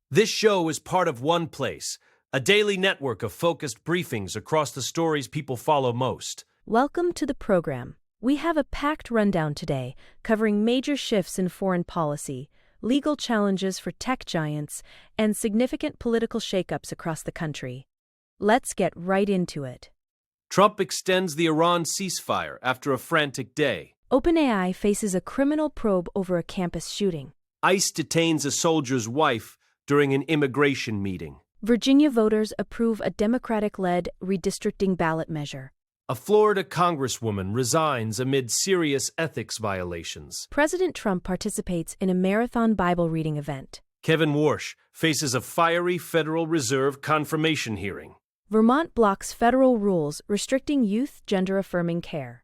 This show is part of OnePlace, a daily network of focused briefings across the stories people follow most. Welcome to the program. We have a packed rundown today, covering major shifts in foreign policy, legal challenges for tech giants, and significant political shakeups across the country. Let's get right into it. Trump extends the Iran ceasefire after a frantic day. OpenAI faces a criminal probe over a campus shooting. ICE detains a soldier's wife during an immigration meeting. Virginia voters approve a Democratic-led redistricting ballot measure. A Florida congresswoman resigns amid serious ethics violations. President Trump participates in a marathon Bible reading event. Kevin Warsh faces a fiery Federal Reserve confirmation hearing. Vermont blocks federal rules restricting youth gender-affirming care.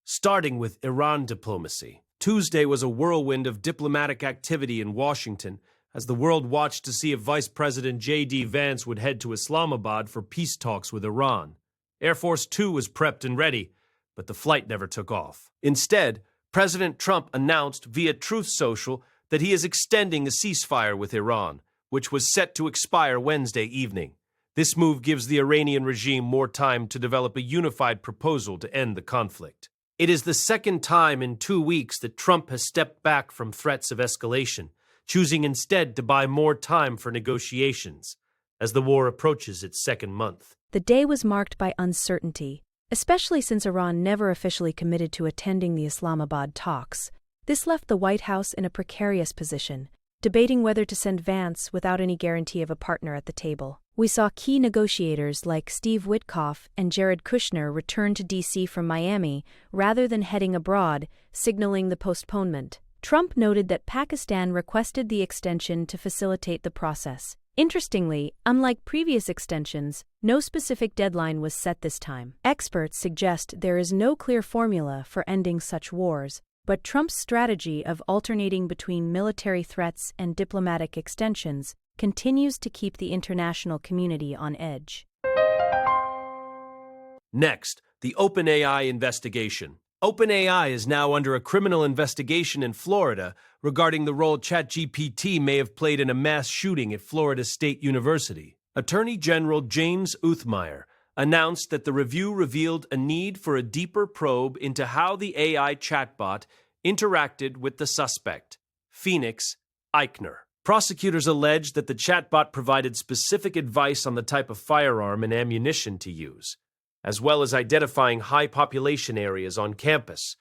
Starting with Iran diplomacy. Tuesday was a whirlwind of diplomatic activity in Washington as the world watched to see if Vice President J.D. Vance would head to Islamabad for peace talks with Iran. Air Force Two was prepped and ready, but the flight never took off. Instead, President Trump announced via Truth Social that he is extending a ceasefire with Iran, which was set to expire Wednesday evening. This move gives the Iranian regime more time to develop a unified proposal to end the conflict. It is the second time in 2 weeks that Trump has stepped back from threats of escalation, choosing instead to buy more time for negotiations as the war approaches its second month. The day was marked by uncertainty, especially since Iran never officially committed to attending the Islamabad talks. This left the White House in a precarious position, debating whether to send Vance without any guarantee of a partner at the table. We saw key negotiators like Steve Witkoff and Jared Kushner return to D.C. from Miami rather than heading abroad, signaling the postponement. Trump noted that Pakistan requested the extension to facilitate the process. Interestingly, unlike previous extensions, no specific deadline was set this time. Experts suggest there is no clear formula for ending such wars, but Trump's strategy of alternating between military threats and diplomatic extensions continues to keep the international community on edge. Next, the OpenAI investigation. OpenAI is now under a criminal investigation in Florida regarding the role ChatGPT may have played in a mass shooting at Florida State University. Attorney General James Uthmeier announced that the review revealed a need for a deeper probe into how the AI chatbot interacted with the suspect, Phoenix Eichner. Prosecutors alleged that the chatbot provided specific advice on the type of firearm and ammunition to use, as well as identifying high population areas on campus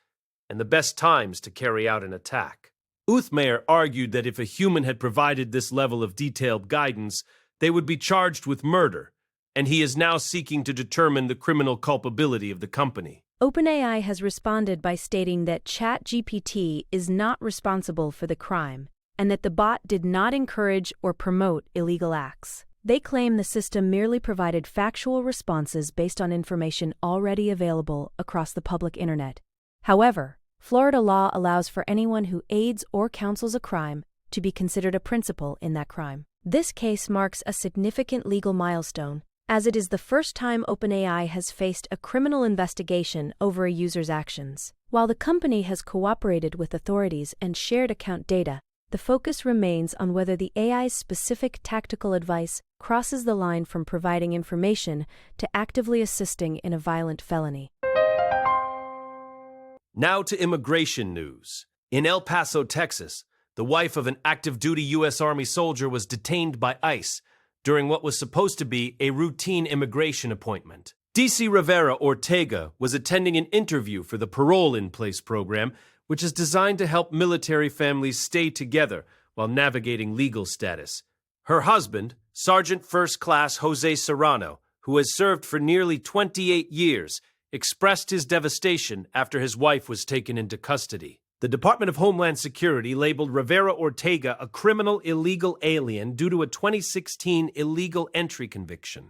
and the best times to carry out an attack. Uthmeier argued that if a human had provided this level of detailed guidance, they would be charged with murder, and he is now seeking to determine the criminal culpability of the company. OpenAI has responded by stating that ChatGPT is not responsible for the crime, and that the bot did not encourage or promote illegal acts. They claim the system merely provided factual responses based on information already available across the public internet. However, Florida law allows for anyone who aids or counsels a crime to be considered a principal in that crime. This case marks a significant legal milestone, as it is the first time OpenAI has faced a criminal investigation over a user's actions. While the company has cooperated with authorities and shared account data, the focus remains on whether the AI's specific tactical advice crosses the line from providing information to actively assisting in a violent felony. Now to immigration news. In El Paso, Texas, the wife of an active-duty U.S. Army soldier was detained by ICE during what was supposed to be a routine immigration appointment. DC Rivera Ortega was attending an interview for the Parole in Place program, which is designed to help military families stay together while navigating legal status. Her husband, Sergeant First Class Jose Serrano, who has served for nearly 28 years, expressed his devastation after his wife was taken into custody. The Department of Homeland Security labeled Rivera Ortega a criminal illegal alien due to a 2016 illegal entry conviction.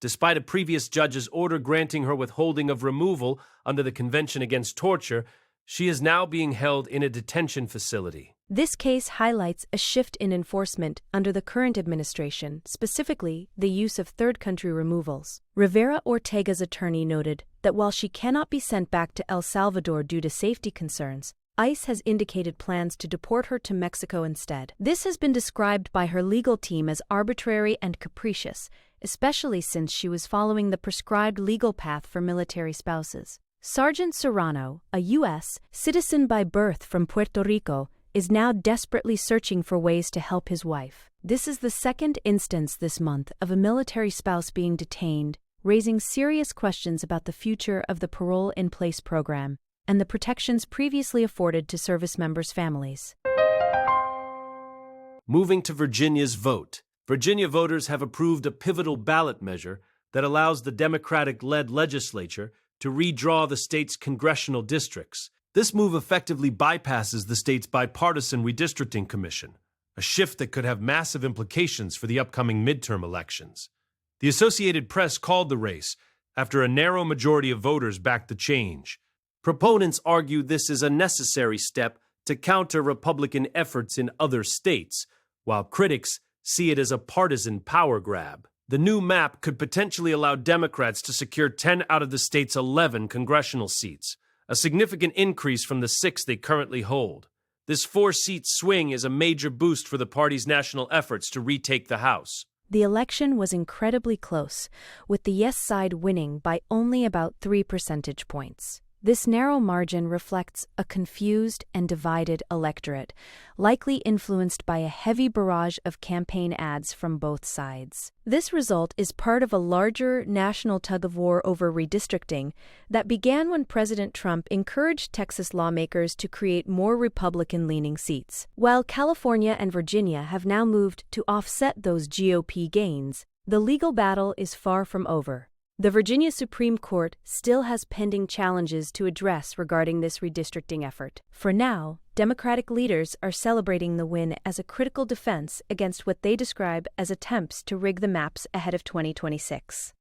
Despite a previous judge's order granting her withholding of removal under the Convention Against Torture, she is now being held in a detention facility. This case highlights a shift in enforcement under the current administration, specifically the use of third-country removals. Rivera Ortega's attorney noted that while she cannot be sent back to El Salvador due to safety concerns, ICE has indicated plans to deport her to Mexico instead. This has been described by her legal team as arbitrary and capricious, especially since she was following the prescribed legal path for military spouses. Sergeant Serrano, a U.S. citizen by birth from Puerto Rico, is now desperately searching for ways to help his wife. This is the second instance this month of a military spouse being detained, raising serious questions about the future of the Parole in Place program and the protections previously afforded to service members' families. Moving to Virginia's vote. Virginia voters have approved a pivotal ballot measure that allows the Democratic-led legislature to redraw the state's congressional districts. This move effectively bypasses the state's bipartisan redistricting commission, a shift that could have massive implications for the upcoming midterm elections. The Associated Press called the race after a narrow majority of voters backed the change. Proponents argue this is a necessary step to counter Republican efforts in other states, while critics see it as a partisan power grab. The new map could potentially allow Democrats to secure 10 out of the state's 11 congressional seats, a significant increase from the 6 they currently hold. This 4-seat swing is a major boost for the party's national efforts to retake the House. The election was incredibly close, with the yes side winning by only about 3 percentage points. This narrow margin reflects a confused and divided electorate, likely influenced by a heavy barrage of campaign ads from both sides. This result is part of a larger national tug-of-war over redistricting that began when President Trump encouraged Texas lawmakers to create more Republican-leaning seats. While California and Virginia have now moved to offset those GOP gains, the legal battle is far from over. The Virginia Supreme Court still has pending challenges to address regarding this redistricting effort. For now, Democratic leaders are celebrating the win as a critical defense against what they describe as attempts to rig the maps ahead of 2026.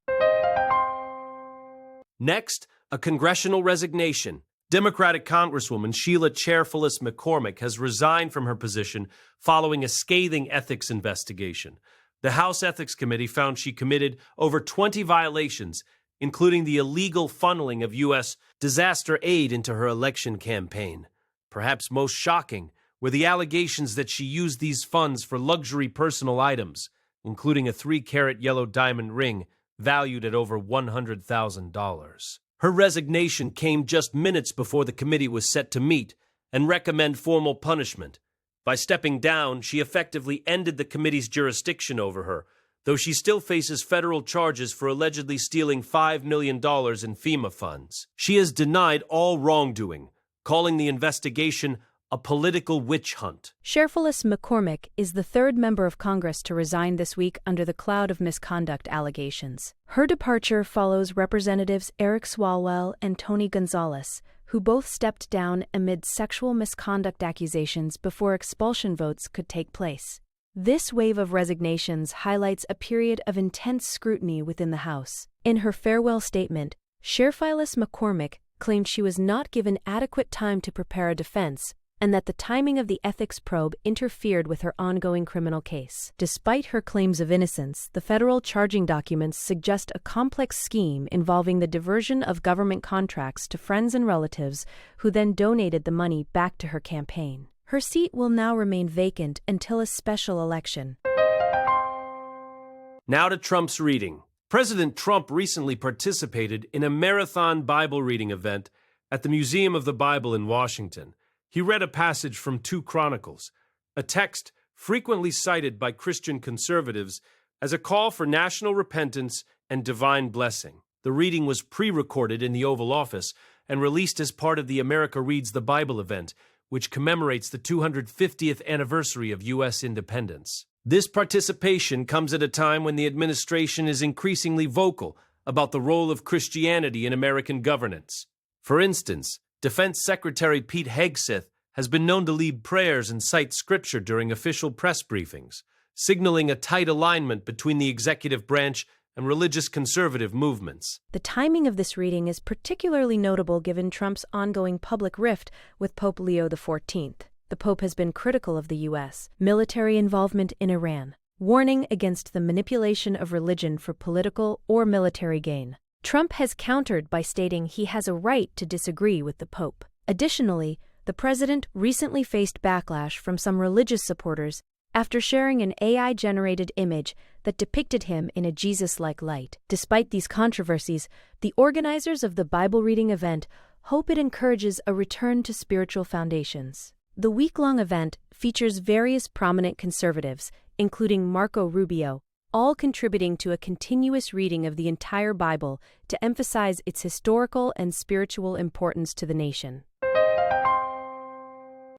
Next, a congressional resignation. Democratic Congresswoman Sheila Chairfullis McCormick has resigned from her position following a scathing ethics investigation. The House Ethics Committee found she committed over 20 violations, including the illegal funneling of U.S. disaster aid into her election campaign. Perhaps most shocking were the allegations that she used these funds for luxury personal items, including a 3-carat yellow diamond ring valued at over $100,000. Her resignation came just minutes before the committee was set to meet and recommend formal punishment. By stepping down, she effectively ended the committee's jurisdiction over her, though she still faces federal charges for allegedly stealing $5 million in FEMA funds. She has denied all wrongdoing, calling the investigation a political witch hunt. Chairfullis McCormick is the third member of Congress to resign this week under the cloud of misconduct allegations. Her departure follows Representatives Eric Swalwell and Tony Gonzalez, who both stepped down amid sexual misconduct accusations before expulsion votes could take place. This wave of resignations highlights a period of intense scrutiny within the House. In her farewell statement, Chairfullis McCormick claimed she was not given adequate time to prepare a defense, and that the timing of the ethics probe interfered with her ongoing criminal case. Despite her claims of innocence, the federal charging documents suggest a complex scheme involving the diversion of government contracts to friends and relatives who then donated the money back to her campaign. Her seat will now remain vacant until a special election. Now to Trump's reading. President Trump recently participated in a marathon Bible reading event at the Museum of the Bible in Washington. He read a passage from 2 Chronicles, a text frequently cited by Christian conservatives as a call for national repentance and divine blessing. The reading was pre-recorded in the Oval Office and released as part of the America Reads the Bible event, which commemorates the 250th anniversary of U.S. independence. This participation comes at a time when the administration is increasingly vocal about the role of Christianity in American governance. For instance, Defense Secretary Pete Hegseth has been known to lead prayers and cite scripture during official press briefings, signaling a tight alignment between the executive branch and religious conservative movements. The timing of this reading is particularly notable given Trump's ongoing public rift with Pope Leo XIV. The Pope has been critical of the U.S. military involvement in Iran, warning against the manipulation of religion for political or military gain. Trump has countered by stating he has a right to disagree with the Pope. Additionally, the president recently faced backlash from some religious supporters after sharing an AI-generated image that depicted him in a Jesus-like light. Despite these controversies, the organizers of the Bible-reading event hope it encourages a return to spiritual foundations. The week-long event features various prominent conservatives, including Marco Rubio, all contributing to a continuous reading of the entire Bible to emphasize its historical and spiritual importance to the nation.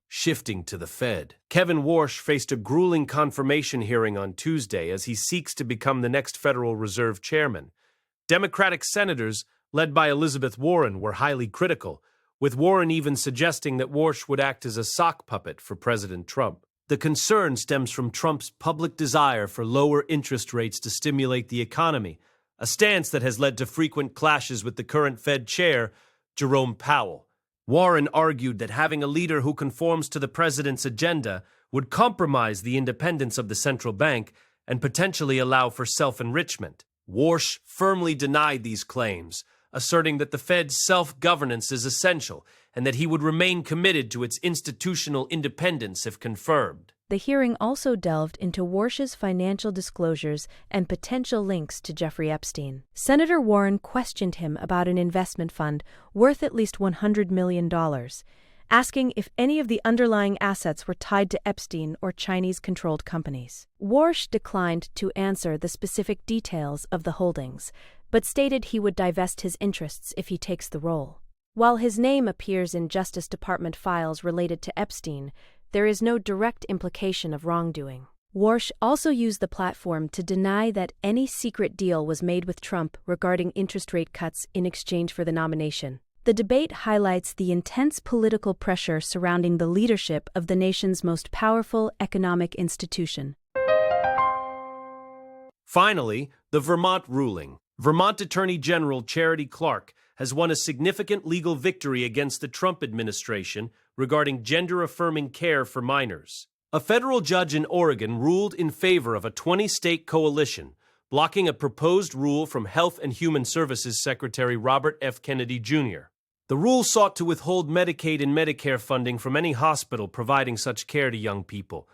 Shifting to the Fed, Kevin Warsh faced a grueling confirmation hearing on Tuesday as he seeks to become the next Federal Reserve chairman. Democratic senators, led by Elizabeth Warren, were highly critical, with Warren even suggesting that Warsh would act as a sock puppet for President Trump. The concern stems from Trump's public desire for lower interest rates to stimulate the economy, a stance that has led to frequent clashes with the current Fed chair, Jerome Powell. Warren argued that having a leader who conforms to the president's agenda would compromise the independence of the central bank and potentially allow for self-enrichment. Warsh firmly denied these claims, asserting that the Fed's self-governance is essential and that he would remain committed to its institutional independence if confirmed. The hearing also delved into Warsh's financial disclosures and potential links to Jeffrey Epstein. Senator Warren questioned him about an investment fund worth at least $100 million, asking if any of the underlying assets were tied to Epstein or Chinese-controlled companies. Warsh declined to answer the specific details of the holdings, but stated he would divest his interests if he takes the role. While his name appears in Justice Department files related to Epstein, there is no direct implication of wrongdoing. Warsh also used the platform to deny that any secret deal was made with Trump regarding interest rate cuts in exchange for the nomination. The debate highlights the intense political pressure surrounding the leadership of the nation's most powerful economic institution. Finally, the Vermont ruling. Vermont Attorney General Charity Clark has won a significant legal victory against the Trump administration regarding gender-affirming care for minors. A federal judge in Oregon ruled in favor of a 20-state coalition, blocking a proposed rule from Health and Human Services Secretary Robert F. Kennedy, Jr. The rule sought to withhold Medicaid and Medicare funding from any hospital providing such care to young people.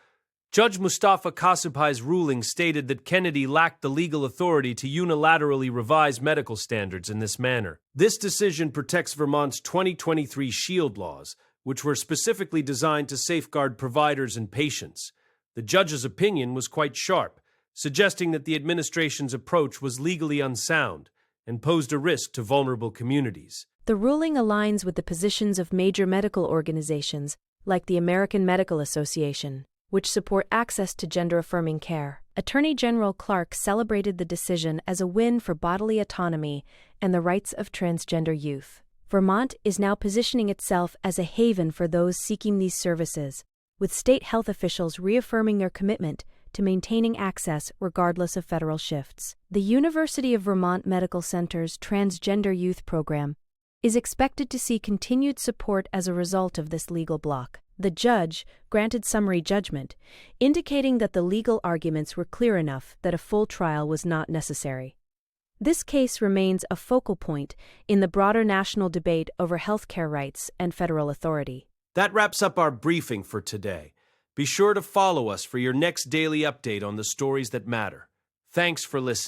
Judge Mustafa Kasupai's ruling stated that Kennedy lacked the legal authority to unilaterally revise medical standards in this manner. This decision protects Vermont's 2023 SHIELD laws, which were specifically designed to safeguard providers and patients. The judge's opinion was quite sharp, suggesting that the administration's approach was legally unsound and posed a risk to vulnerable communities. The ruling aligns with the positions of major medical organizations like the American Medical Association, which support access to gender-affirming care. Attorney General Clark celebrated the decision as a win for bodily autonomy and the rights of transgender youth. Vermont is now positioning itself as a haven for those seeking these services, with state health officials reaffirming their commitment to maintaining access regardless of federal shifts. The University of Vermont Medical Center's Transgender Youth Program is expected to see continued support as a result of this legal block. The judge granted summary judgment, indicating that the legal arguments were clear enough that a full trial was not necessary. This case remains a focal point in the broader national debate over healthcare rights and federal authority. That wraps up our briefing for today. Be sure to follow us for your next daily update on the stories that matter. Thanks for listening.